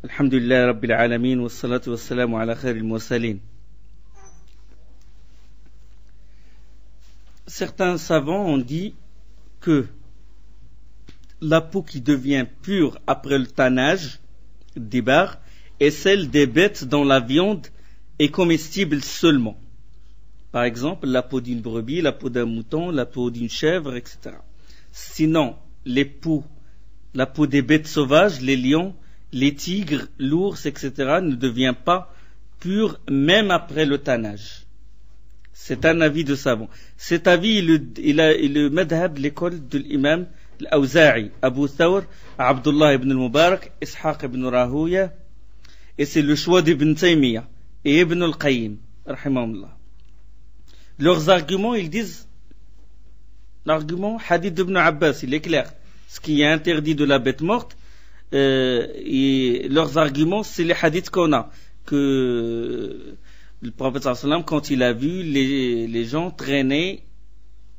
Alhamdulillah Rabbil Alamin, wassalatu wassalamu ala khairil mursalin. Certains savants ont dit que la peau qui devient pure après le tannage des barres est celle des bêtes dont la viande est comestible seulement. Par exemple, la peau d'une brebis, la peau d'un mouton, la peau d'une chèvre, etc. Sinon, la peau des bêtes sauvages, les lions, les tigres, l'ours, etc. ne devient pas pure même après le tannage. C'est un avis de savant. Cet avis est le madhab de l'école de l'imam al-Awza'i, Abu Thawr, Abdullah ibn al-Mubarak, Ishaq ibn Rahouya, et c'est le choix d'Ibn Taymiyyah et Ibn al-Qayyim, rahimahumullah. Leurs arguments, ils disent, l'argument hadith d'Ibn Abbas, il est clair. Ce qui est interdit de la bête morte, et leurs arguments, c'est les hadiths qu'on a, que le prophète sallallahu alayhi wa sallam, quand il a vu les gens traîner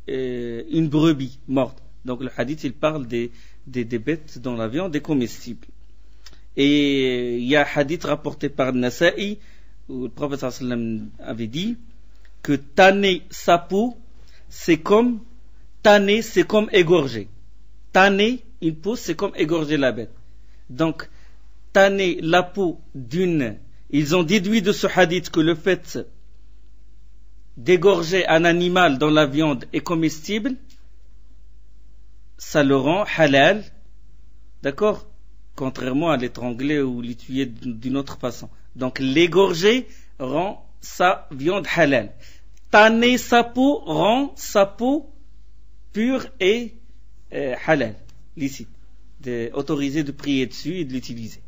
une brebis morte. Donc le hadith, il parle des bêtes dont la viande est comestible. Et il y a un hadith rapporté par Nasa'i, où le prophète sallallahu alayhi wa sallam avait dit que tanner sa peau, c'est comme égorger. Tanner une peau, c'est comme égorger la bête. Donc, tanner la peau ils ont déduit de ce hadith que le fait d'égorger un animal dont la viande est comestible, ça le rend halal, d'accord? Contrairement à l'étrangler ou l'étuyer d'une autre façon. Donc, l'égorger rend sa viande halal. Tanner sa peau rend sa peau pure et halal, licite. Autorisé de prier dessus et de l'utiliser.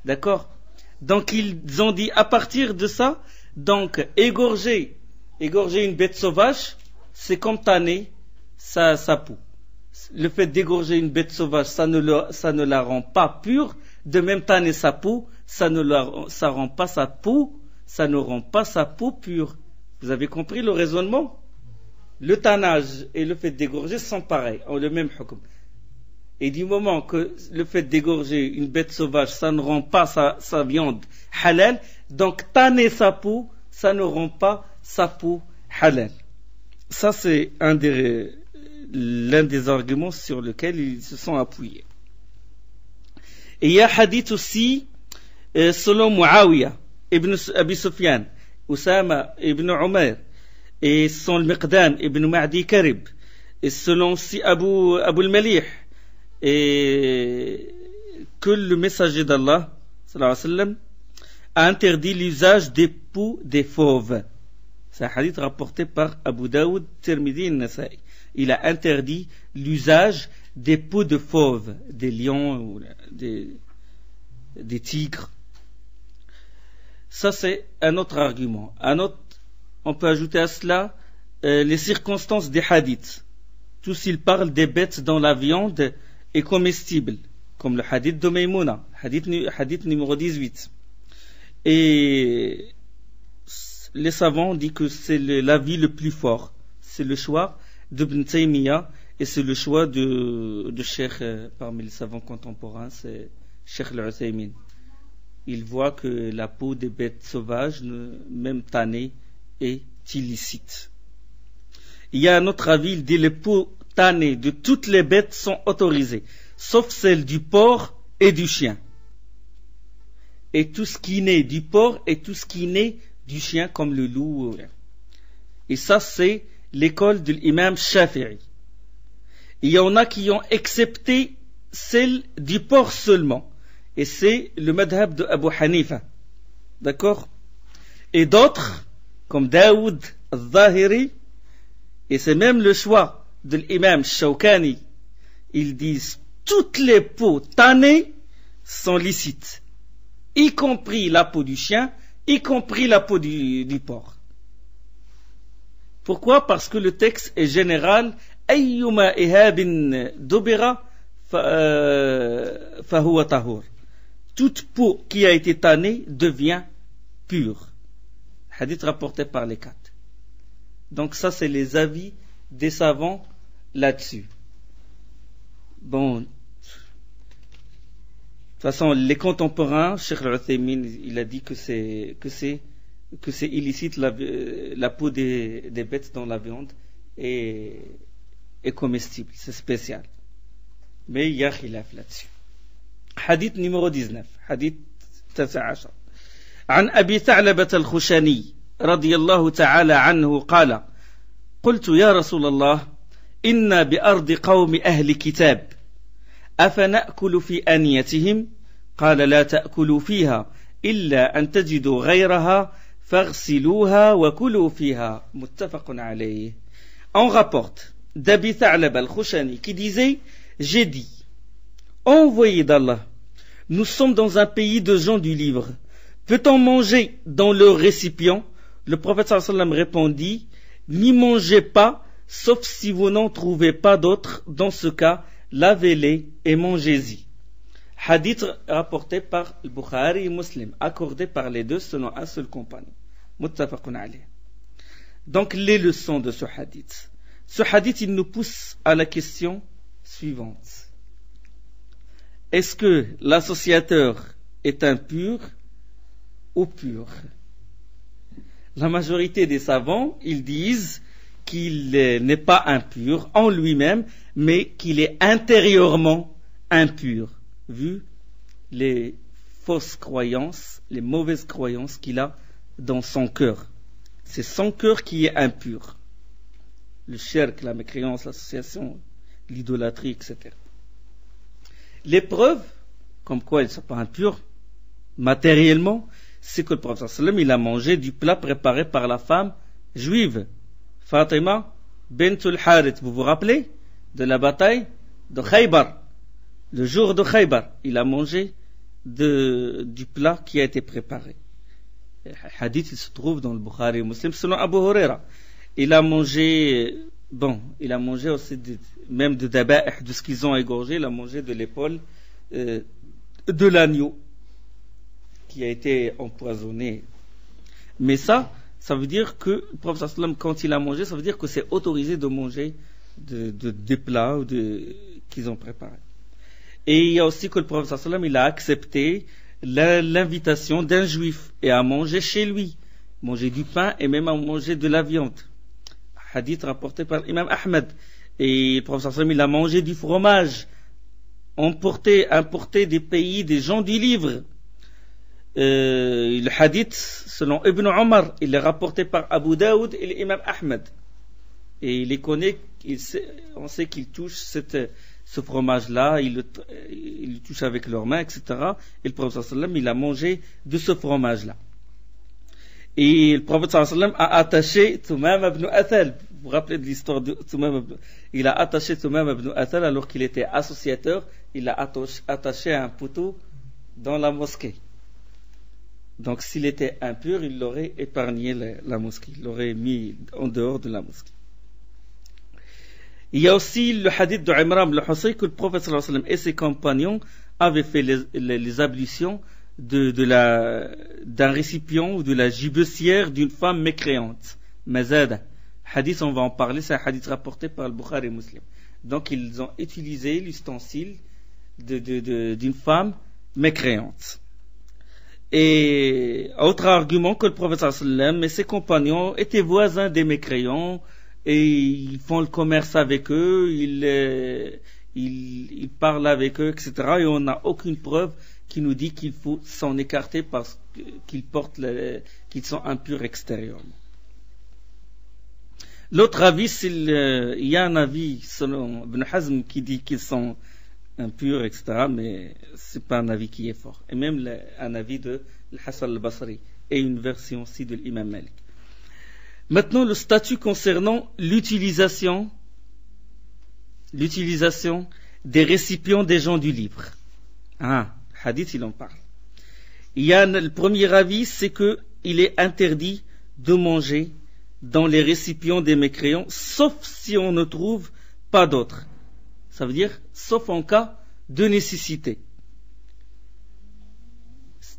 D'accord? Donc ils ont dit à partir de ça, donc égorger une bête sauvage, c'est comme tanner sa peau. Le fait d'égorger une bête sauvage, ça ne la rend pas pure. De même tanner sa peau, ça ne rend pas sa peau pure. Vous avez compris le raisonnement? Le tannage et le fait d'égorger sont pareils, ont le même hukm. Et du moment que le fait d'égorger une bête sauvage, ça ne rend pas sa viande halal, donc tanner sa peau, ça ne rend pas sa peau halal. Ça, c'est l'un des arguments sur lesquels ils se sont appuyés. Et il y a hadith aussi, selon Muawiyah, ibn Abi Sufyan, Usama ibn Umar, et selon Al-Miqdam ibn Ma'di Karib, et selon aussi Abu al-Malih, et que le messager d'Allah sallallahu alayhi wa sallam a interdit l'usage des peaux des fauves. C'est un hadith rapporté par Abu Daoud, Tirmidhi et Nasa'i. Il a interdit l'usage des peaux de fauves, des lions ou des tigres. Ça, c'est un autre argument. On peut ajouter à cela les circonstances des hadiths. Tous ils parlent des bêtes dont la viande est comestible, comme le hadith de Maïmouna, hadith numéro 18. Et les savants disent que c'est l'avis le plus fort. C'est le choix d'Ibn Taymiyyah et c'est le choix de Cheikh, parmi les savants contemporains, c'est Cheikh al-Uthaymin. Il voit que la peau des bêtes sauvages, même tannée, est illicite. Il y a un autre avis, il dit les peaux tannées de toutes les bêtes sont autorisées, sauf celles du porc et du chien. Et tout ce qui naît du porc et tout ce qui naît du chien, comme le loup. Et ça, c'est l'école de l'imam Shafi'i. Il y en a qui ont accepté celle du porc seulement. Et c'est le madhab de Abu Hanifa. D'accord? Et d'autres, comme Daoud al-Zahiri, et c'est même le choix de l'imam Shawkani, ils disent toutes les peaux tannées sont licites, y compris la peau du chien, y compris la peau du porc. Pourquoi? Parce que le texte est général. Ayyuma ihabin dubira fahuwa tahur. Toute peau qui a été tannée devient pure. Hadith rapporté par les quatre. Donc ça, c'est les avis des savants là-dessus. Bon, toute façon, les contemporains, Cheikh Al-Uthaymin, il a dit que c'est illicite la peau des bêtes dans la viande est comestible, c'est spécial. Mais il y a khilaf là-dessus. Hadith numéro 19, hadith 19. عن أبي ثعلبة الخشني رضي الله تعالى عنه قال قلت يا رسول الله إنا بأرض قوم أهل كتاب أفنأكل في أنيتهم قال لا تأكلوا فيها إلا أن تجدوا غيرها فاغسلوها وكلوا فيها متفق عليه. On rapporte d'Abi Tha'lab al-Khushani qui disait j'ai dit envoyé d'Allah, nous sommes dans un pays de gens du livre, peut-on manger dans leur récipient? Le prophète sallallahu alayhi wa sallam répondit n'y mangez pas sauf si vous n'en trouvez pas d'autres, dans ce cas lavez-les et mangez-y. Hadith rapporté par le Bukhari et Muslim, accordé par les deux selon un seul compagnon. Muttafaqun alayh. Donc les leçons de ce hadith. Ce hadith, il nous pousse à la question suivante. Est-ce que l'associateur est impur ou pur? La majorité des savants, ils disent qu'il n'est pas impur en lui-même, mais qu'il est intérieurement impur, vu les fausses croyances, les mauvaises croyances qu'il a dans son cœur. C'est son cœur qui est impur. Le shirk, la mécréance, l'association, l'idolâtrie, etc. Les preuves, comme quoi ils ne sont pas impurs, matériellement, c'est que le prophète sallallahu alayhi wa sallam, il a mangé du plat préparé par la femme juive, Fatima bintul Harith. Vous vous rappelez de la bataille de Khaybar? Le jour de Khaybar, il a mangé du plat qui a été préparé. Le hadith, il se trouve dans le Bukhari et Muslim, selon Abu Huraira. Il a mangé aussi même de daba'ih, de ce qu'ils ont égorgé. Il a mangé de l'épaule de l'agneau qui a été empoisonné. Mais ça veut dire que le prophète sallam, quand il a mangé, ça veut dire que c'est autorisé de manger des plats qu'ils ont préparés. Et il y a aussi que le prophète sallam, il a accepté l'invitation d'un juif et à manger chez lui, manger du pain et même à manger de la viande. Hadith rapporté par l'imam Ahmed. Et le prophète sallam, il a mangé du fromage importé des pays des gens du livre. Le hadith selon Ibn Omar, il est rapporté par Abu Daoud et l'imam Ahmed. Et il les connaît, on sait qu'ils touchent ce fromage-là, ils le touchent avec leurs mains, etc. Et le prophète sallam, il a mangé de ce fromage-là. Et le prophète sallam a attaché Thumam ibn Athal. Vous vous rappelez de l'histoire de Thumam ibn... Il a attaché Thumam ibn Athal alors qu'il était associateur, il a attaché un poteau dans la mosquée. Donc s'il était impur, il l'aurait épargné la mosquée, il l'aurait mis en dehors de la mosquée. Il y a aussi le hadith de Imran ibn Husayn que le prophète sallallahu alayhi wa sallam et ses compagnons avaient fait les ablutions d'un récipient ou de la gibecière d'une femme mécréante. Mazada. Hadith, on va en parler, c'est un hadith rapporté par le Bukhari et Muslim. Donc ils ont utilisé l'ustensile d'une femme mécréante. Et autre argument que le prophète sallallahu alayhi wa sallam et ses compagnons étaient voisins des mécréants et ils font le commerce avec eux, ils parlent avec eux, etc. Et on n'a aucune preuve qui nous dit qu'il faut s'en écarter parce qu'ils qu'ils sont impurs extérieurement. L'autre avis, il y a un avis selon Ibn Hazm qui dit qu'ils sont impurs, etc. Mais c'est pas un avis qui est fort. Et même un avis de Hassan al-Basri et une version aussi de l'imam Malik. Maintenant, le statut concernant l'utilisation des récipients des gens du livre. Hadith, il en parle. Il y a le premier avis, c'est que il est interdit de manger dans les récipients des mécréants, sauf si on ne trouve pas d'autres. Ça veut dire, sauf en cas de nécessité.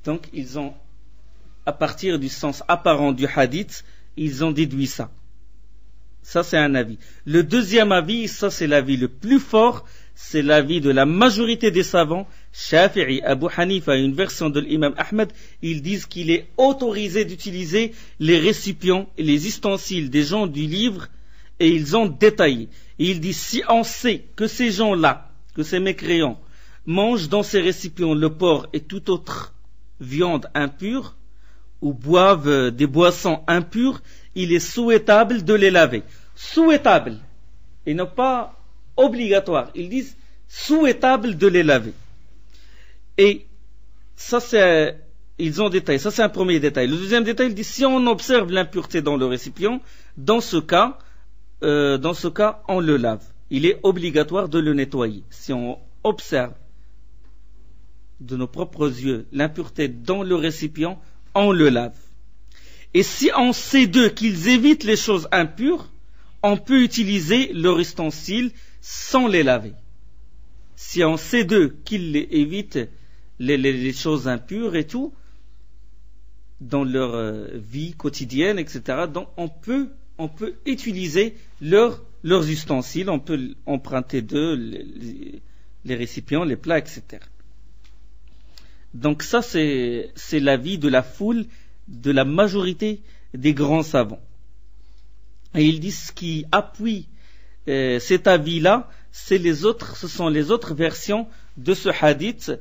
Donc, ils ont, à partir du sens apparent du hadith, ils ont déduit ça. Ça, c'est un avis. Le deuxième avis, ça, c'est l'avis le plus fort, c'est l'avis de la majorité des savants, Shafi'i, Abu Hanifa et une version de l'imam Ahmed, ils disent qu'il est autorisé d'utiliser les récipients et les ustensiles des gens du livre, et ils ont détaillé. Et ils disent, si on sait que ces gens-là, que ces mécréants, mangent dans ces récipients le porc et toute autre viande impure, ou boivent des boissons impures, il est souhaitable de les laver. Souhaitable, et non pas obligatoire. Ils disent souhaitable de les laver. Et ça ils ont détaillé. Ça c'est un premier détail. Le deuxième détail, il dit si on observe l'impureté dans le récipient, dans ce cas, on le lave. Il est obligatoire de le nettoyer. Si on observe de nos propres yeux l'impureté dans le récipient, on le lave. Et si on sait d'eux qu'ils évitent les choses impures, on peut utiliser leur ustensile sans les laver. Si on sait d'eux qu'ils évitent les choses impures et tout, dans leur vie quotidienne, etc., donc on peut utiliser leurs ustensiles, on peut emprunter d'eux les récipients, les plats, etc. Donc ça, c'est l'avis de la foule, de la majorité des grands savants. Et ils disent ce qui appuie cet avis-là, ce sont les autres versions de ce hadith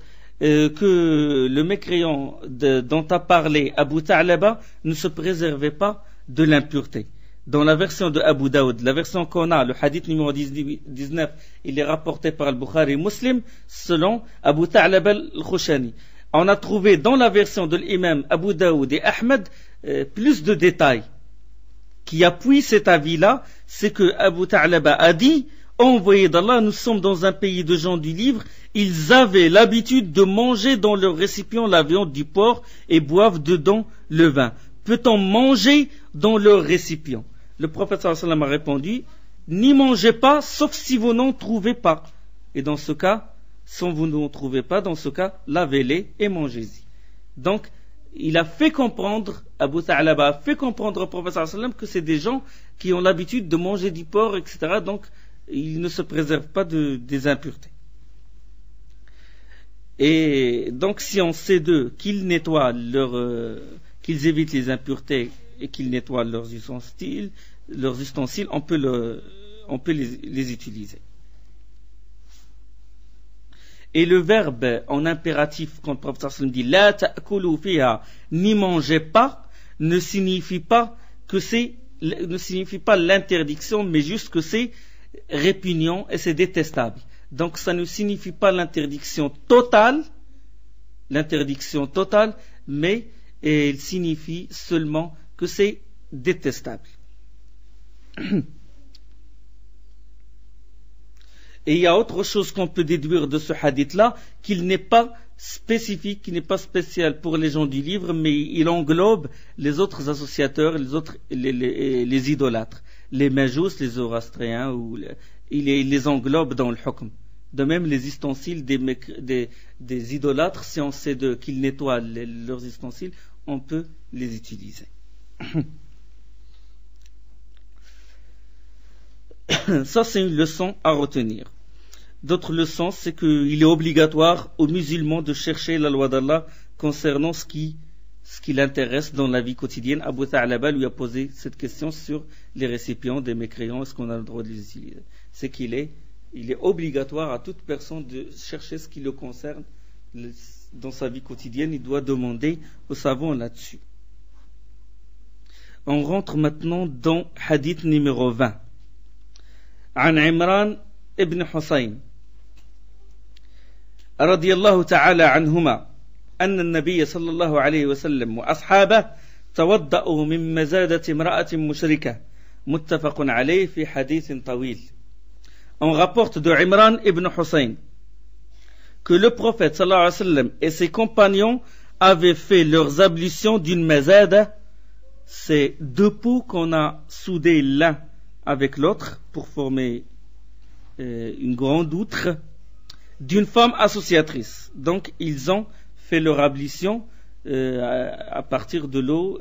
que le mécréant dont a parlé Abu Ta'laba ne se préservait pas de l'impureté. Dans la version de Abu Daoud, la version qu'on a, le hadith numéro 19, il est rapporté par al-Bukhari Muslim selon Abu Ta'laba al-Khushani. On a trouvé dans la version de l'imam Abu Daoud et Ahmed plus de détails qui appuient cet avis-là. C'est que Abu Ta'laba a dit, envoyé d'Allah, nous sommes dans un pays de gens du livre, ils avaient l'habitude de manger dans leur récipient la viande du porc et boivent dedans le vin. Peut-on manger dans leur récipient? Le prophète sallallahu alayhi wa sallam a répondu, n'y mangez pas sauf si vous n'en trouvez pas. Et dans ce cas, si vous n'en trouvez pas, dans ce cas, lavez-les et mangez-y. Donc, il a fait comprendre, Abu Ta'laba a fait comprendre au prophète sallallahu alayhi wa sallam que c'est des gens qui ont l'habitude de manger du porc, etc. Donc, ils ne se préservent pas des impuretés. Et donc, si on sait d'eux qu'ils nettoient qu'ils évitent les impuretés et qu'ils nettoient leurs ustensiles, on peut les utiliser. Et le verbe en impératif, quand le prophète sallallahu alayhi wa sallam dit la ta'kulu fiha, n'y mangez pas, ne signifie pas l'interdiction, mais juste que c'est répugnant et c'est détestable. Donc ça ne signifie pas l'interdiction totale, mais il signifie seulement que c'est détestable. Et il y a autre chose qu'on peut déduire de ce hadith-là, qu'il n'est pas spécifique, qu'il n'est pas spécial pour les gens du livre, mais il englobe les autres associateurs, les idolâtres, les majous, les zoroastriens, il les englobe dans le hukm. De même, les ustensiles des idolâtres, si on sait qu'ils nettoient leurs ustensiles, on peut les utiliser. Ça, c'est une leçon à retenir. D'autres leçons, c'est qu'il est obligatoire aux musulmans de chercher la loi d'Allah concernant ce qui l'intéresse dans la vie quotidienne. Abu Ta'laba lui a posé cette question sur les récipients des mécréants, est-ce qu'on a le droit de les utiliser? C'est qu'il est obligatoire à toute personne de chercher ce qui le concerne dans sa vie quotidienne. Il doit demander aux savants là-dessus. On rentre maintenant dans hadith numéro 20. عن عمران ابن حسين رضي الله تعالى عنهما أن النبي صلى الله عليه وسلم وأصحابه توضأوا من مزادة امرأة مشركة متفق عليه في حديث طويل. On rapporte de Imran ibn Hussein que le prophète sallallahu alayhi wa sallam et ses compagnons avaient fait leurs ablutions d'une mazada, c'est deux poux qu'on a soudés l'un avec l'autre pour former une grande outre d'une femme associatrice. Donc ils ont fait leur ablution à partir de l'eau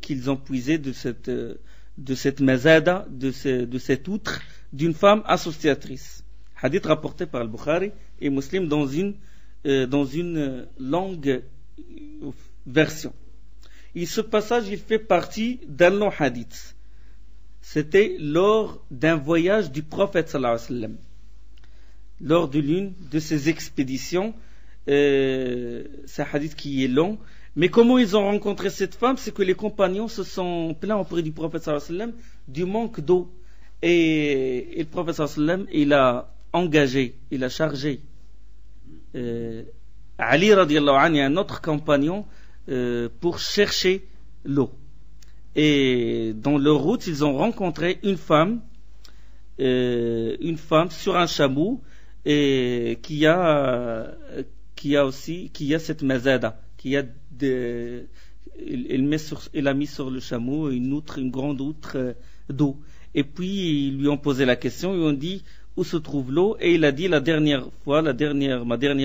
qu'ils ont puisée de cette mazada, de cette outre d'une femme associatrice. Hadith rapporté par Al-Bukhari et Muslim dans une longue version. Et ce passage, il fait partie d'un long hadith. C'était lors d'un voyage du prophète sallallahu alayhi wa sallam. Lors de l'une de ses expéditions, c'est un hadith qui est long. Mais comment ils ont rencontré cette femme? C'est que les compagnons se sont plaints auprès du prophète sallallahu alayhi wa sallam du manque d'eau. Et le prophète sallallahu alayhi wa sallam, il a engagé, il a chargé Ali radiallahu anhu et un autre compagnon pour chercher l'eau. Et dans leur route, ils ont rencontré une femme sur un chameau et qui a cette mazada, il a mis sur le chameau une grande outre d'eau. Et puis ils lui ont posé la question, ils lui ont dit où se trouve l'eau, et il a dit ma dernière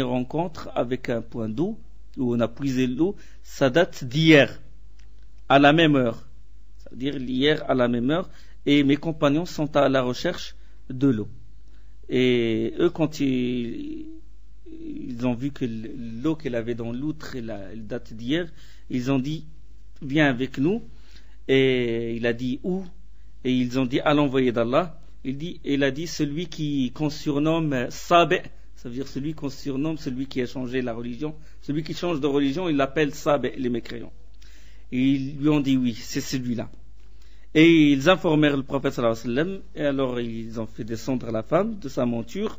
rencontre avec un point d'eau où on a puisé l'eau, ça date d'hier à la même heure. C'est-à-dire hier à la même heure, et mes compagnons sont à la recherche de l'eau. Et eux, quand ils ont vu que l'eau qu'elle avait dans l'outre, elle date d'hier, ils ont dit viens avec nous. Et il a dit où? Et ils ont dit à l'envoyé d'Allah. Il a dit celui qu'on surnomme Sabi', ça veut dire celui qu'on surnomme celui qui a changé la religion, celui qui change de religion, il l'appelle Sabi', les mécréants. Et ils lui ont dit oui, c'est celui-là. Et ils informèrent le prophète sallallahu alayhi wa sallam, et alors ils ont fait descendre la femme de sa monture,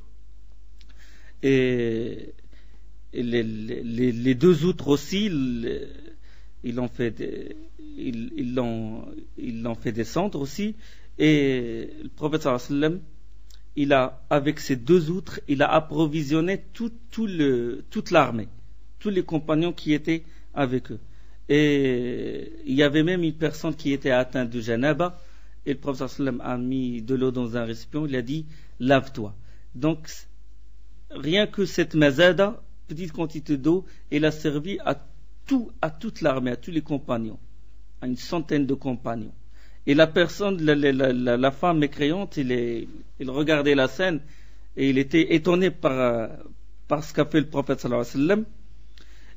et les deux outres aussi, ils l'ont fait descendre aussi, et le prophète sallallahu alayhi wa sallam, il a, avec ces deux outres, il a approvisionné toute l'armée, tous les compagnons qui étaient avec eux. Et il y avait même une personne qui était atteinte de janaba, et le prophète sallallahu alayhi wa sallam a mis de l'eau dans un récipient, il a dit lave-toi. Donc rien que cette mazada, petite quantité d'eau, elle a servi à toute l'armée, à tous les compagnons, à une centaine de compagnons. Et la personne, la femme mécréante, elle regardait la scène et il était étonné par ce qu'a fait le prophète sallallahu alayhi wa sallam.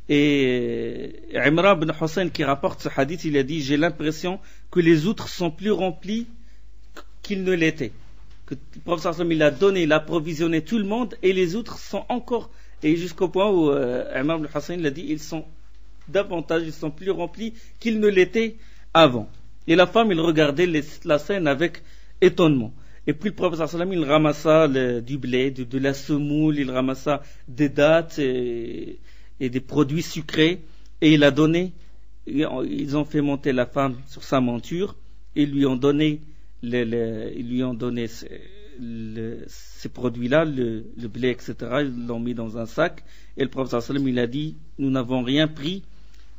Et Imran ibn Hussein qui rapporte ce hadith, il a dit j'ai l'impression que les outres sont plus remplies qu'ils ne l'étaient. Que le prophète sallallahu alayhi wa sallam, il a donné, il a approvisionné tout le monde et les outres sont encore, et jusqu'au point où Imran ibn Hussein il a dit ils sont plus remplis qu'ils ne l'étaient avant. Et la femme, il regardait la scène avec étonnement. Et puis le prophète sallallahu alayhi wa sallam, il ramassa du blé, de la semoule, il ramassa des dattes et des produits sucrés, et il a donné, ils ont fait monter la femme sur sa monture, et ils lui ont donné ces produits-là, le blé, etc. Ils l'ont mis dans un sac, et le prophète sallallahu alayhi wa sallam, il a dit nous n'avons rien pris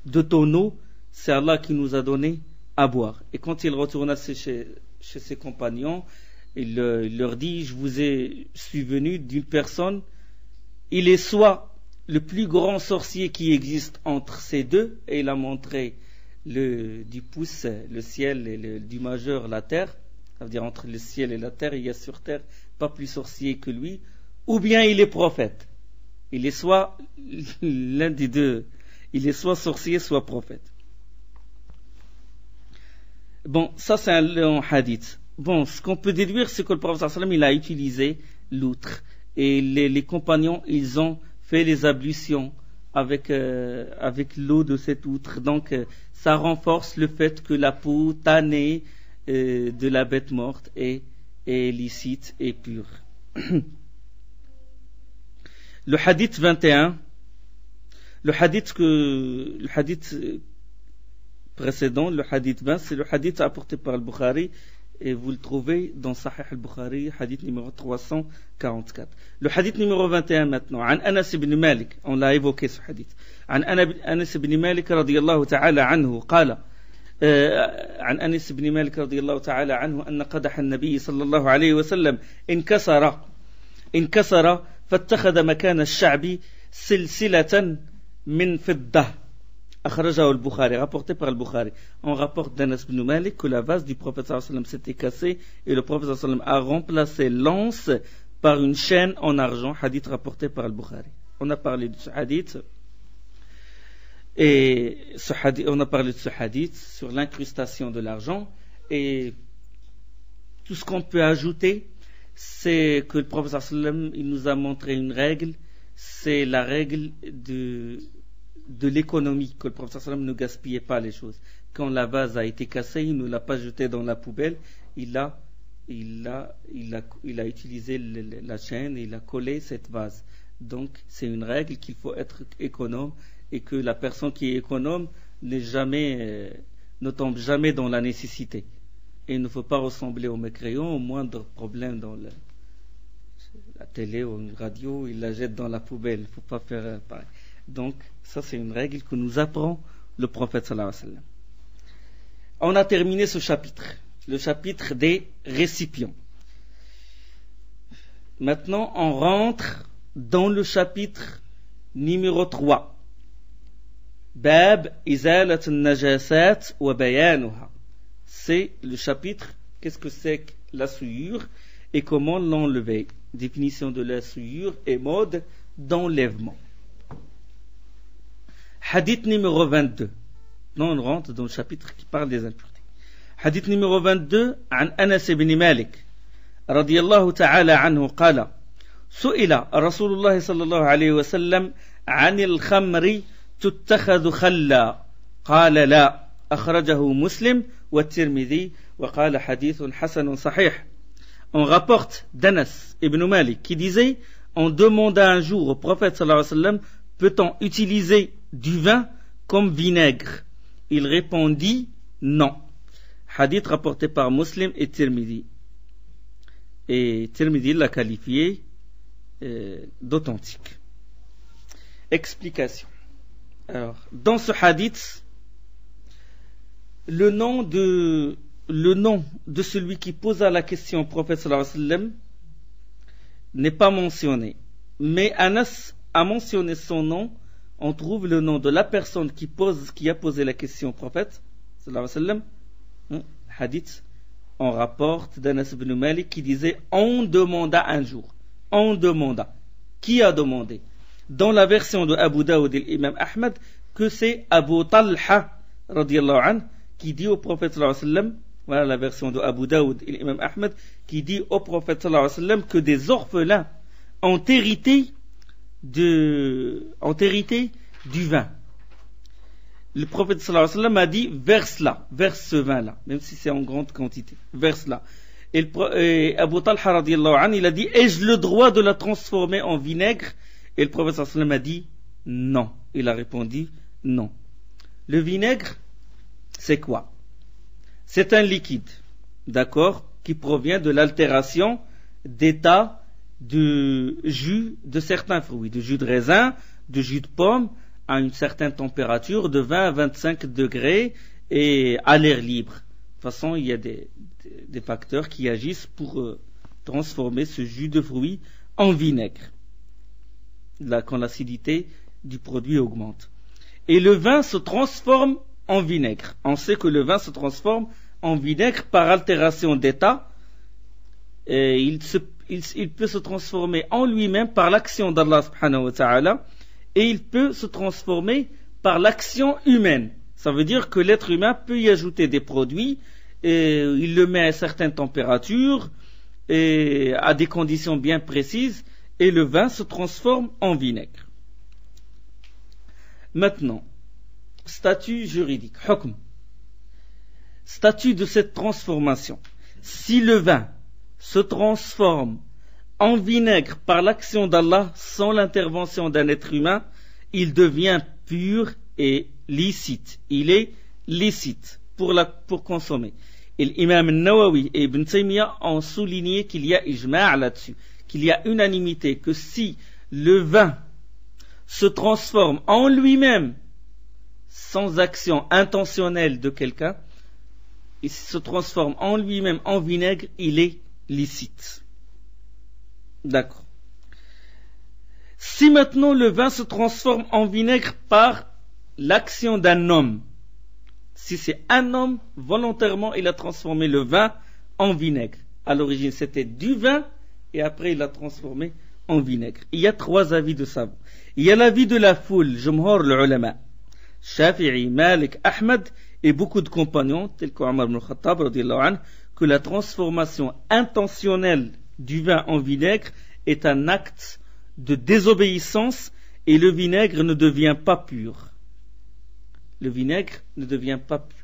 de ton eau, c'est Allah qui nous a donné à boire. Et quand il retourna chez ses compagnons, il leur dit je suis venu d'une personne, il est soit le plus grand sorcier qui existe entre ces deux, et il a montré du pouce le ciel et du majeur la terre, ça veut dire entre le ciel et la terre, il y a sur terre pas plus sorcier que lui, ou bien il est prophète. Il est soit l'un des deux, il est soit sorcier soit prophète. Bon, ça c'est un long hadith. Bon, ce qu'on peut déduire, c'est que le prophète sallallahu alayhi wa sallam, il a utilisé l'outre, et les compagnons, ils ont fait les ablutions avec l'eau de cette outre. Donc ça renforce le fait que la peau tannée de la bête morte est licite et pure. Le hadith 21, le hadith précédent, le hadith 20, c'est le hadith apporté par Al-Bukhari, et vous le trouvez dans Sahih Al-Bukhari, hadith numéro 344. Le hadith numéro 21 maintenant, عن أنس بن مالك, on l'a évoqué ce hadith. عن أنس بن مالك رضي الله تعالى عنه قال عن أنس بن مالك رضي الله تعالى عنه أن قدح النبي صلى الله عليه وسلم انكسر فاتخذ مكان الشعب سلسلة من فضة. أخرجه البخاري, rapporté par le Bukhari. On rapporte d'Anas ibn Malik que la vase du prophète sallallahu alayhi wa sallam s'était cassée, et le prophète sallallahu alayhi wa sallam a remplacé l'anse par une chaîne en argent, hadith rapporté par Al-Bukhari. On a parlé de ce hadith. Et on a parlé de ce hadith sur l'incrustation de l'argent. Et tout ce qu'on peut ajouter, c'est que le prophète sallam, il nous a montré une règle, c'est la règle de l'économie, que le prophète sallam ne gaspillait pas les choses. Quand la vase a été cassée, il ne l'a pas jetée dans la poubelle, il a utilisé la chaîne et il a collé cette vase. Donc c'est une règle qu'il faut être économe et que la personne qui est économe ne tombe jamais dans la nécessité. Et il ne faut pas ressembler aux mécréants, au moindre problème dans la télé ou une radio, il la jette dans la poubelle. Il ne faut pas faire pareil. Donc, ça c'est une règle que nous apprend le prophète sallallahu alayhi wa sallam. On a terminé ce chapitre, le chapitre des récipients. Maintenant, on rentre dans le chapitre numéro 3. Bab izalat al-najasat wa bayanuha. C'est le chapitre, qu'est-ce que c'est que la souillure et comment l'enlever. Définition de la souillure et mode d'enlèvement. Hadith numéro 22. Non, on rentre dans le chapitre qui parle des impuretés. Hadith numéro 22, عن أنس بن مالك رضي الله تعالى عنه قال: سئل رسول الله صلى الله عليه وسلم عن الخمر تتخذ خلا قال لا أخرجه مسلم والترمذي وقال حديث حسن صحيح. On rapporte d'Anas ibn Malik qui disait: on demanda un jour au prophète sallallahu alayhi wa sallam, peut-on utiliser du vin comme vinaigre? Il répondit non. Hadith rapporté par Muslim et Tirmidhi. Et Tirmidhi l'a qualifié d'authentique. Explication. Alors, dans ce hadith, le nom de celui qui posa la question au prophète sallallahu alayhi wa sallam n'est pas mentionné. Mais Anas a mentionné son nom. On trouve le nom de la personne qui a posé la question au prophète sallallahu alayhi wa sallam. Hadith, on rapporte d'Anas ibn Malik qui disait: on demanda un jour. On demanda. Qui a demandé? Dans la version de Abu Daoud et l'imam Ahmed, que c'est Abu Talha radiyallahu anhu qui dit au prophète sallallahu alayhi wa sallam, voilà la version de Abu Daoud et l'imam Ahmed, qui dit au prophète sallallahu alayhi wa sallam que des orphelins ont hérité du vin. Le prophète sallallahu alayhi wa sallam a dit: verse ce vin-là, même si c'est en grande quantité, verse-la. Et Abu Talha radiyallahu anhu, il a dit: ai-je le droit de la transformer en vinaigre? Et le prophète sallallahu alayhi wa sallam a dit non. Il a répondu non. Le vinaigre, c'est quoi? C'est un liquide, d'accord, qui provient de l'altération d'état de jus de certains fruits, de jus de raisin, de jus de pomme, à une certaine température de 20 à 25 degrés et à l'air libre. De toute façon, il y a des facteurs qui agissent pour transformer ce jus de fruits en vinaigre. Quand l'acidité du produit augmente. Et le vin se transforme en vinaigre. On sait que le vin se transforme en vinaigre par altération d'état. Et il peut se transformer en lui-même par l'action d'Allah subhanahu wa ta'ala. Et il peut se transformer par l'action humaine. Ça veut dire que l'être humain peut y ajouter des produits, et il le met à certaines températures, et à des conditions bien précises, et le vin se transforme en vinaigre. Maintenant, statut juridique, hukm. Statut de cette transformation. Si le vin se transforme en vinaigre par l'action d'Allah sans l'intervention d'un être humain, il devient pur et licite. Il est licite pour consommer. Et l'imam Nawawi et Ibn Taymiyyah ont souligné qu'il y a ijma' là-dessus, qu'il y a unanimité, que si le vin se transforme en lui-même sans action intentionnelle de quelqu'un, il se transforme en lui-même en vinaigre, il est licite. D'accord. Si maintenant le vin se transforme en vinaigre par l'action d'un homme, si c'est un homme, volontairement il a transformé le vin en vinaigre. À l'origine c'était du vin et après il l'a transformé en vinaigre. Il y a 3 avis de savants. Il y a l'avis de la foule, Jumhur l'ulama, Shafi'i, Malik, Ahmad et beaucoup de compagnons, tels qu'Omar ibn Khattab, que la transformation intentionnelle du vin en vinaigre est un acte de désobéissance et le vinaigre ne devient pas pur. Le vinaigre ne devient pas pur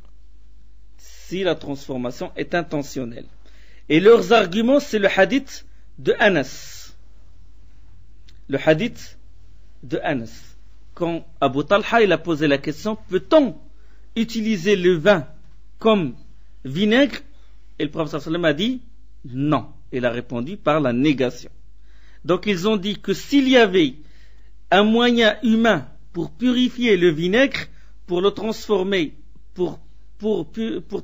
si la transformation est intentionnelle. Et leurs arguments, c'est le hadith de Anas. Le hadith de Anas. Quand Abu Talha il a posé la question, peut-on utiliser le vin comme vinaigre? Et le prophète sallallahu alayhi wa sallam a dit non. Il a répondu par la négation. Donc ils ont dit que s'il y avait un moyen humain pour purifier le vinaigre, pour le transformer, pour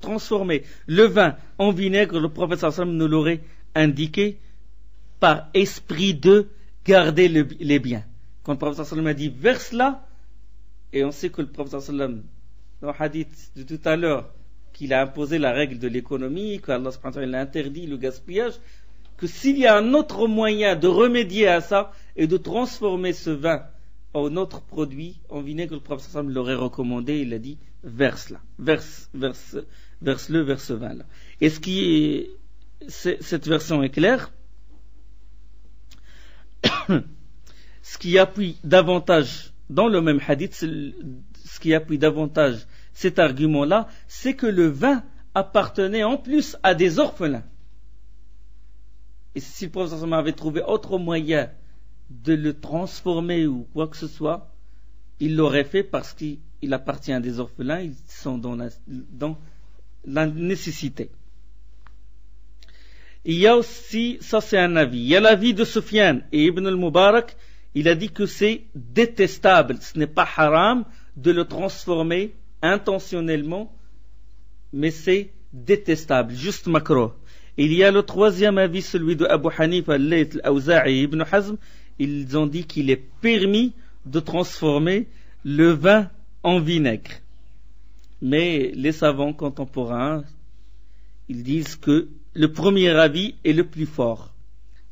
transformer le vin en vinaigre, le prophète sallallahu alayhi wa sallam nous l'aurait indiqué par esprit de garder les biens. Quand le prophète sallallahu alayhi wa sallam a dit verse là, et on sait que le prophète sallallahu alayhi wa sallam, dans le hadith de tout à l'heure, qu'il a imposé la règle de l'économie, qu'Allah subhanahu wa ta'ala a interdit le gaspillage, que s'il y a un autre moyen de remédier à ça et de transformer ce vin en autre produit, en vinaigre, le prophète sallallahu alayhi wa sallam l'aurait recommandé, il a dit verse là, verse-le vers ce vin là. Et cette version est claire. Ce qui appuie davantage dans le même hadith, ce qui appuie davantage cet argument-là, c'est que le vin appartenait en plus à des orphelins. Et si le prophète avait trouvé autre moyen de le transformer ou quoi que ce soit, il l'aurait fait parce qu'il appartient à des orphelins, ils sont dans la nécessité. Il y a aussi, ça c'est un avis, il y a l'avis de Sufyan et Ibn al-Mubarak, il a dit que c'est détestable, ce n'est pas haram de le transformer intentionnellement, mais c'est détestable, juste makruh. Il y a le 3e avis, celui de Abu Hanifa, al-Layth, al-Awza'i et Ibn Hazm, ils ont dit qu'il est permis de transformer le vin en vinaigre. Mais les savants contemporains, ils disent que le premier avis est le plus fort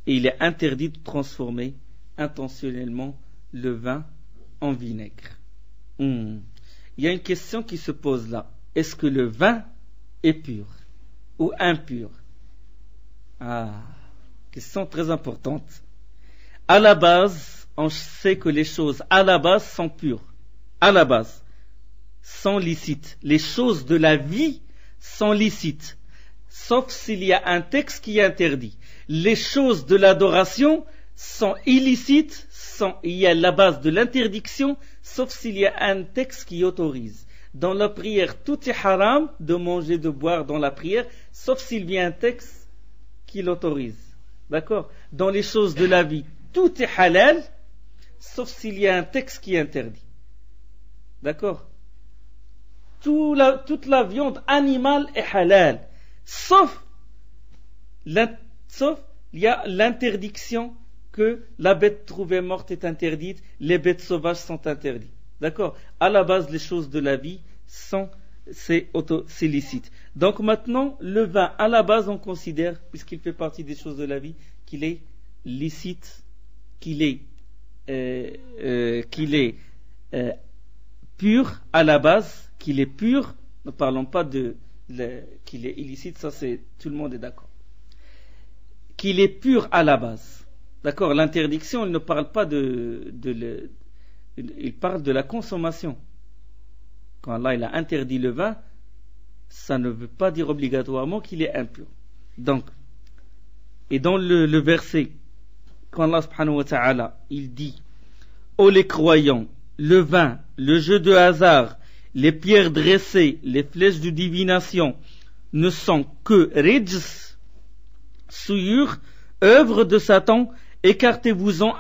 et il est interdit de transformer intentionnellement le vin en vinaigre. Il y a une question qui se pose là. Est-ce que le vin est pur ou impur? Question très importante. À la base, on sait que les choses à la base sont pures. À la base, sont licites. Les choses de la vie sont licites. Sauf s'il y a un texte qui interdit. Les choses de l'adoration sont illicites, il y a la base de l'interdiction, sauf s'il y a un texte qui autorise. Dans la prière, tout est haram de manger, de boire dans la prière, sauf s'il y a un texte qui l'autorise. D'accord? Dans les choses de la vie, tout est halal, sauf s'il y a un texte qui interdit. D'accord? Toute la viande animale est halal, sauf il y a l'interdiction que la bête trouvée morte est interdite, les bêtes sauvages sont interdites. D'accord? À la base, les choses de la vie c'est licite. Donc maintenant, le vin, à la base, on considère, puisqu'il fait partie des choses de la vie, qu'il est licite, qu'il est pur à la base, qu'il est pur. Ne parlons pas qu'il est illicite, ça c'est tout le monde est d'accord. Qu'il est pur à la base. D'accord, l'interdiction, il ne parle pas il parle de la consommation. Quand Allah il a interdit le vin, ça ne veut pas dire obligatoirement qu'il est impur. Donc, et dans le verset, quand Allah subhanahu wa ta'ala, il dit, ô les croyants, le vin, le jeu de hasard, les pierres dressées, les flèches de divination, ne sont que rijs, souillure, œuvre de Satan, écartez-vous-en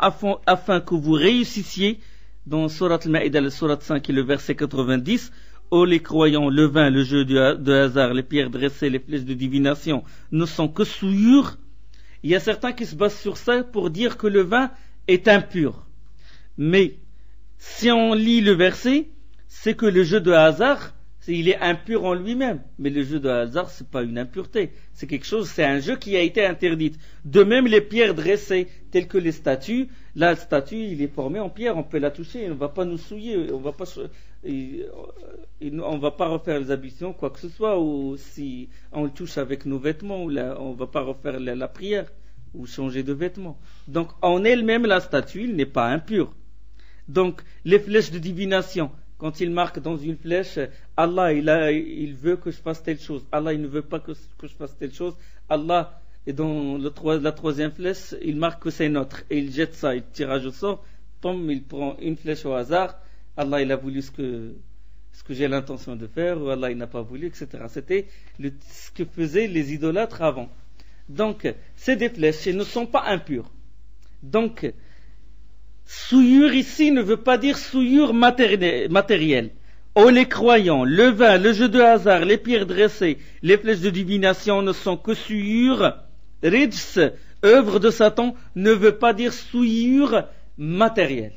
afin que vous réussissiez. Dans Surat al-Ma'idah, le Surat 5 et le verset 90, ô les croyants, le vin, le jeu de hasard, les pierres dressées, les flèches de divination ne sont que souillure. Il y a certains qui se basent sur ça pour dire que le vin est impur. Mais si on lit le verset, c'est que le jeu de hasard, Il est impur en lui-même. Mais le jeu de hasard, c'est pas une impureté. C'est quelque chose, c'est un jeu qui a été interdit. De même, les pierres dressées, telles que les statues. Là, la statue, il est formé en pierre, on peut la toucher, on ne va pas nous souiller, on ne va pas refaire les ablutions, quoi que ce soit, ou si on le touche avec nos vêtements, on ne va pas refaire la prière, ou changer de vêtements. Donc, en elle-même, la statue, il n'est pas impur. Donc, les flèches de divination, quand il marque dans une flèche, Allah, il veut que je fasse telle chose. Allah, il ne veut pas que je fasse telle chose. Allah, et dans la troisième flèche, il marque que c'est notre. Et il jette ça, il tirage au sort, tombe, il prend une flèche au hasard. Allah, il a voulu ce que j'ai l'intention de faire, ou Allah, il n'a pas voulu, etc. C'était ce que faisaient les idolâtres avant. Donc, c'est des flèches et ne sont pas impures. Donc, souillure ici ne veut pas dire souillure matérielle. Oh, les croyants, le vin, le jeu de hasard, les pierres dressées, les flèches de divination ne sont que souillure. Rijs, œuvre de Satan, ne veut pas dire souillure matérielle.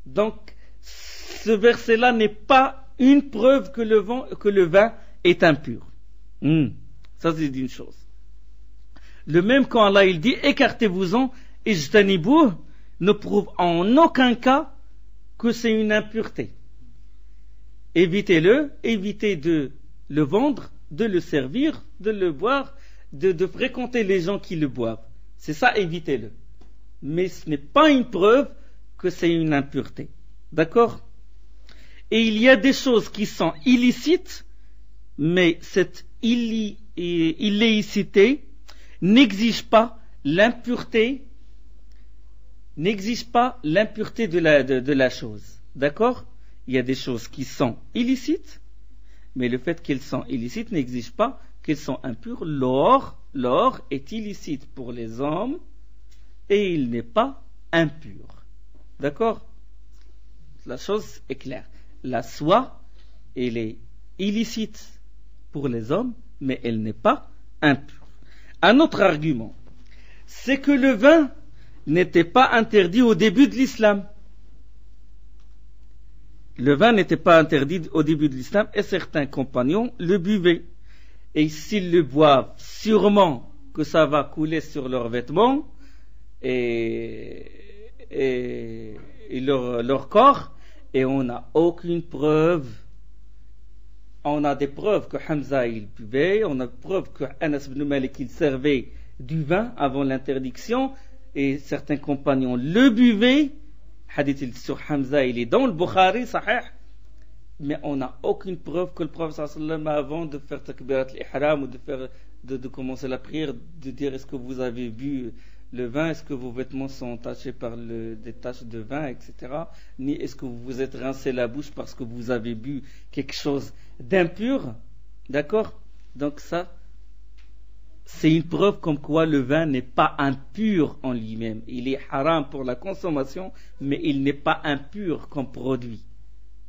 Donc, ce verset-là n'est pas une preuve que le vin est impur. Ça, c'est une chose. Le même quand Allah il dit écartez-vous-en, ijtanibouh, ne prouve en aucun cas que c'est une impureté. Évitez-le, évitez de le vendre, de le servir, de le boire, de fréquenter les gens qui le boivent. C'est ça, évitez-le. Mais ce n'est pas une preuve que c'est une impureté. D'accord? Et il y a des choses qui sont illicites, mais cette illicité n'exige pas l'impureté de la chose. D'accord? Il y a des choses qui sont illicites, mais le fait qu'elles sont illicites n'exige pas qu'elles sont impures. L'or est illicite pour les hommes et il n'est pas impur. D'accord? La chose est claire. La soie, elle est illicite pour les hommes, mais elle n'est pas impure. Un autre argument, c'est que le vin n'était pas interdit au début de l'islam. Le vin n'était pas interdit au début de l'islam et certains compagnons le buvaient. Et s'ils le boivent, sûrement que ça va couler sur leurs vêtements et leur corps, et on n'a aucune preuve. On a des preuves que Hamza il buvait, on a des preuves que Anas ibn Malik il servait du vin avant l'interdiction, et certains compagnons le buvaient. Hadith sur Hamza il est dans le Bukhari, sahih, mais on n'a aucune preuve que le prophète sallallahu avant de faire takbirat al-ihram ou de commencer la prière, de dire est-ce que vous avez bu le vin, est-ce que vos vêtements sont tachés par des taches de vin, etc. Ni est-ce que vous vous êtes rincé la bouche parce que vous avez bu quelque chose d'impur. D'accord? Donc ça, c'est une preuve comme quoi le vin n'est pas impur en lui-même. Il est haram pour la consommation, mais il n'est pas impur comme produit.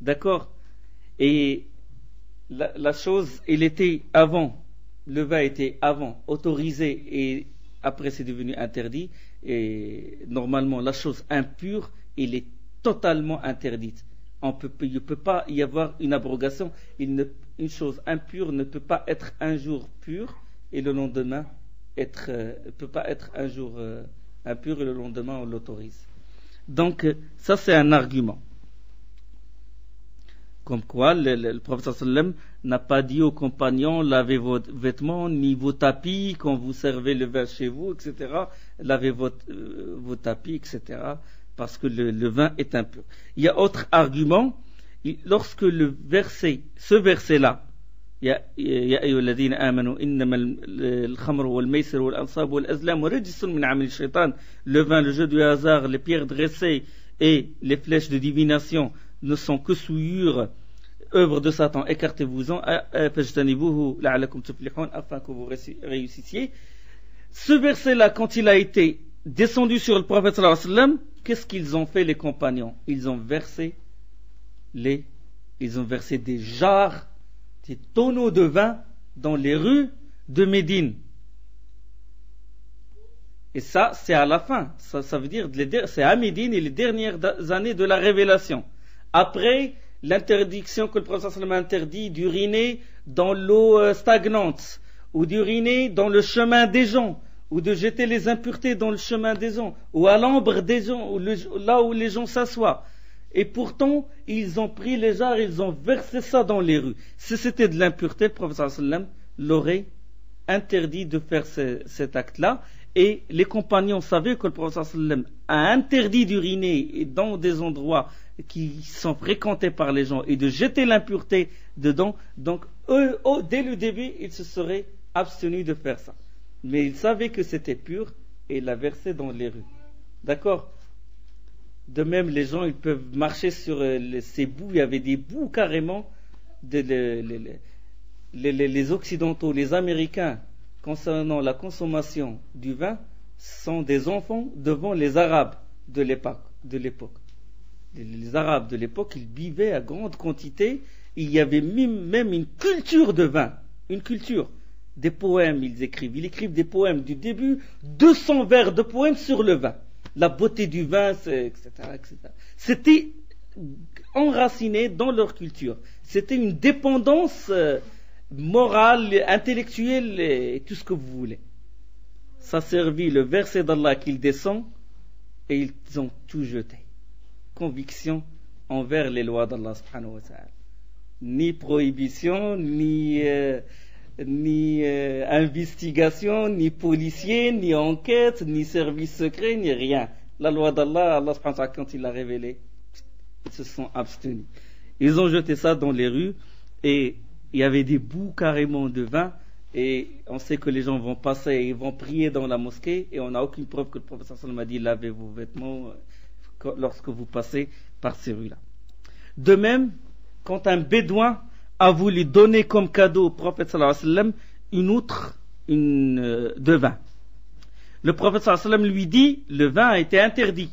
D'accord? Et la chose, il était avant, le vin était avant autorisé et après c'est devenu interdit. Et normalement, la chose impure, elle est totalement interdite. Il ne peut pas y avoir une abrogation. Une chose impure ne peut pas être un jour pure et le lendemain peut pas être un jour impur et le lendemain on l'autorise. Donc ça c'est un argument. Comme quoi le prophète sallam n'a pas dit aux compagnons lavez vos vêtements ni vos tapis quand vous servez le vin chez vous, etc. Lavez vos tapis, etc. Parce que le vin est impur. Il y a autre argument, lorsque ce verset-là, يا أيها الذين آمنوا إنما الخمر والميسر والأنصاب والأزلام رجس من عمل الشيطان. Le vin, le jeu du hasard, les pierres dressées et les flèches de divination ne sont que souillures, œuvre de Satan. Écartez-vous-en, فاجتنبوه لعلكم تفلحون, afin que vous réussissiez. Ce verset-là, quand il a été descendu sur le prophète sallallahu alayhi wa sallam, qu'est-ce qu'ils ont fait les compagnons? Ils ont versé des jarres, des tonneaux de vin dans les rues de Médine. Et ça, c'est à la fin. Ça veut dire, c'est à Médine et les dernières années de la révélation. Après, l'interdiction que le prophète sallam a interdit d'uriner dans l'eau stagnante, ou d'uriner dans le chemin des gens, ou de jeter les impuretés dans le chemin des gens, ou à l'ombre des gens, ou là où les gens s'assoient. Et pourtant, ils ont pris les jarres, ils ont versé ça dans les rues. Si c'était de l'impureté, le prophète sallam l'aurait interdit de faire cet acte-là. Et les compagnons savaient que le prophète sallam a interdit d'uriner dans des endroits qui sont fréquentés par les gens et de jeter l'impureté dedans. Donc, eux, dès le début, ils se seraient abstenus de faire ça. Mais ils savaient que c'était pur et ils la versaient dans les rues. D'accord ? De même, les gens, ils peuvent marcher sur ces boues. Il y avait des boues carrément. Les Occidentaux, les Américains, concernant la consommation du vin, sont des enfants devant les Arabes de l'époque. Les Arabes de l'époque, ils buvaient à grande quantité. Il y avait même une culture de vin. Une culture. Des poèmes, ils écrivent. Ils écrivent des poèmes du début, 200 vers de poèmes sur le vin. La beauté du vin, etc., etc. C'était enraciné dans leur culture. C'était une dépendance morale, intellectuelle et tout ce que vous voulez. Ça servit le verset d'Allah qu'il descend et ils ont tout jeté. Conviction envers les lois d'Allah subhanahu wa ta'ala. Ni prohibition, ni investigation, ni policier, ni enquête, ni service secret, ni rien. La loi d'Allah, Allah subhanahu wa ta'ala, quand il l'a révélée, ils se sont abstenus. Ils ont jeté ça dans les rues et il y avait des bouts carrément de vin et on sait que les gens vont passer et ils vont prier dans la mosquée et on n'a aucune preuve que le prophète sallallahu alayhi wa sallam a dit lavez vos vêtements lorsque vous passez par ces rues-là. De même, quand un bédouin a voulu donner comme cadeau au prophète sallallahu alayhi wa sallam une outre de vin, le prophète sallallahu alayhi wa sallam lui dit le vin a été interdit.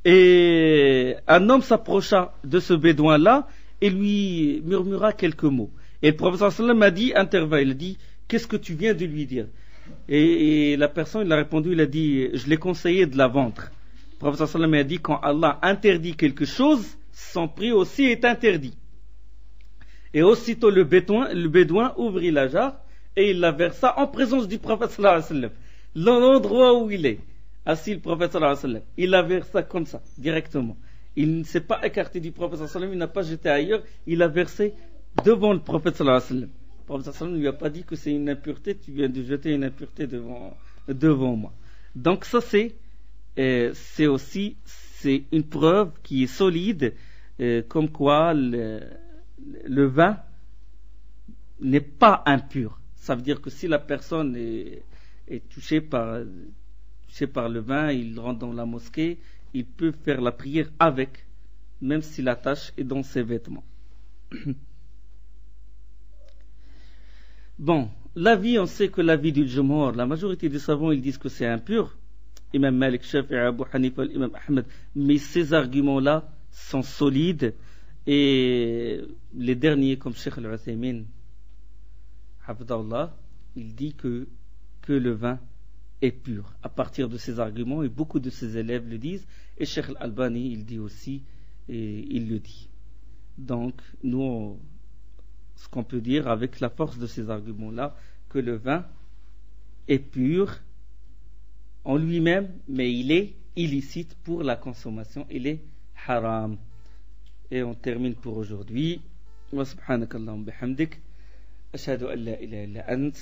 Et un homme s'approcha de ce bédouin-là et lui murmura quelques mots. Et le prophète sallallahu alayhi wa sallam a dit, intervint, il a dit, qu'est-ce que tu viens de lui dire? Et la personne, il a répondu, il a dit, je l'ai conseillé de la vendre. Le prophète sallallahu alayhi wa sallam a dit, quand Allah interdit quelque chose, son prix aussi est interdit. Et aussitôt le bédouin ouvrit la jarre et il la versa en présence du prophète sallallahu alayhi wa sallam. L'endroit où il est assis, le prophète sallallahu alayhi wa sallam, il la versa comme ça, directement. Il ne s'est pas écarté du prophète sallallahu alayhi wa sallam, il n'a pas jeté ailleurs, il a versé devant le prophète sallallahu alayhi wa sallam. Le prophète sallallahu alayhi wa sallam ne lui a pas dit que c'est une impureté, tu viens de jeter une impureté devant moi. Donc ça c'est une preuve qui est solide, comme quoi le vin n'est pas impur. Ça veut dire que si la personne est touchée par le vin, il rentre dans la mosquée, il peut faire la prière avec, même si la tache est dans ses vêtements. Bon, l'avis, on sait que l'avis du Jumhur, la majorité des savants, ils disent que c'est impur. Imam Malik, Shafi'i, Abu Hanifa, Imam Ahmed, mais ces arguments-là sont solides et les derniers, comme Cheikh Al-Uthaymin, Hafidahullah, il dit que le vin est pur à partir de ces arguments et beaucoup de ses élèves le disent et Cheikh Al-Albani il dit aussi et il le dit. Donc nous ce qu'on peut dire avec la force de ces arguments là que le vin est pur en lui-même mais il est illicite pour la consommation, il est haram. Et on termine pour aujourd'hui. Wa subhanakallahumma bihamdik ashhadu an la ilaha illa ant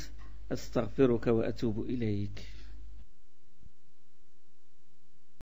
astaghfiruka wa atubu ilayk.